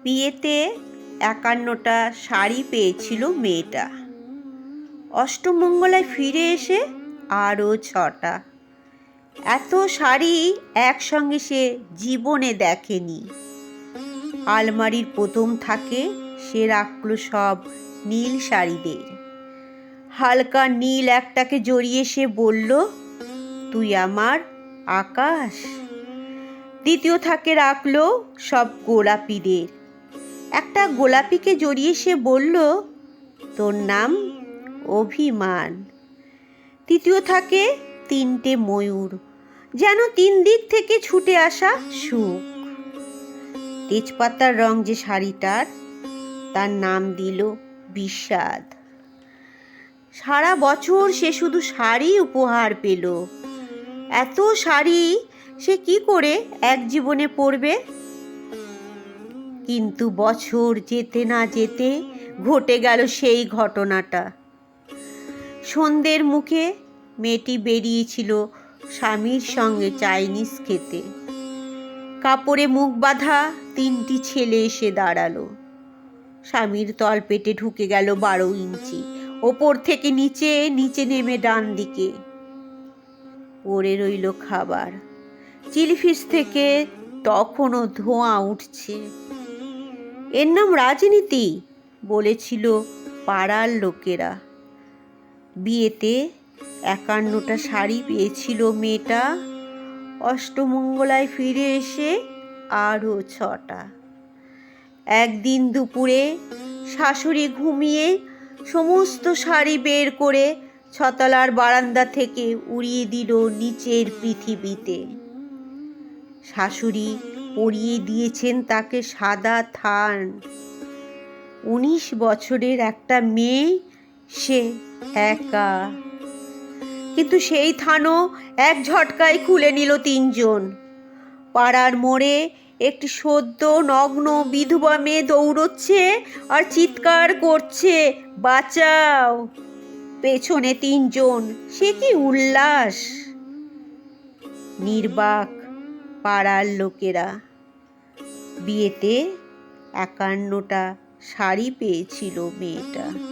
বিয়েতে ৫১টা শাড়ি পেয়েছিল মেয়েটা। অষ্টমঙ্গলায় ফিরে এসে আরও ৬টা। এত শাড়ি একসঙ্গে সে জীবনে দেখেনি। আলমারির প্রথম থাকে সে রাখল সব নীল শাড়িদের। হালকা নীল একটাকে জড়িয়ে সে বলল, তুই আমার আকাশ। দ্বিতীয় থাকে রাখল সব গোলাপিদের। একটা গোলাপিকে জড়িয়ে সে বলল, তোর নাম অভিমান। তৃতীয় থাকে ৩টে ময়ূর, যেন ৩ দিক থেকে ছুটে আসা সুখ। তেজপাতার রং যে শাড়িটার, তার নাম দিল বিষাদ। সারা বছর সে শুধু শাড়ি উপহার পেল। এত শাড়ি সে কি করে এক জীবনে পরবে? কিন্তু বছর যেতে না যেতে ঘটে গেল সেই ঘটনাটা। সন্ধ্যের মুখে মেয়েটি বেরিয়েছিল স্বামীর সঙ্গে চাইনিজ খেতে। কাপড়ে মুখ বাঁধা ৩টি ছেলে এসে দাঁড়ালো। স্বামীর তলপেটে ঢুকে গেল ১২ ইঞ্চি, ওপর থেকে নিচে, নিচে নেমে ডান দিকে। পড়ে রইল খাবার। চিলিফিশ থেকে তখনও ধোঁয়া উঠছে। এর নাম রাজনীতি, বলেছিল পাড়ার লোকেরা। বিয়েতে ৫১টা শাড়ি পেয়েছিল মেয়েটা। অষ্টমঙ্গলায় ফিরে এসে আরও ৬টা। একদিন দুপুরে শাশুড়ি ঘুমিয়ে সমস্ত শাড়ি বের করে ৬তলার বারান্দা থেকে উড়িয়ে দিল নিচের পৃথিবীতে। শাশুড়ি পরিয়ে দিয়েছেন তাকে সাদা থান। ১৯ বছরের একটা মেয়ে, সে একা। কিন্তু সেই থানও এক ঝটকায় খুলে নিল ৩ জন। পাড়ার মোড়ে একটি সদ্য নগ্ন বিধবা মেয়ে দৌড়চ্ছে আর চিৎকার করছে, বাঁচাও। পেছনে ৩ জন, সে কি উল্লাস! নির্বাক পাড়ার লোকেরা। বিয়েতে ৫১টা শাড়ি পেয়েছিল মেয়েটা।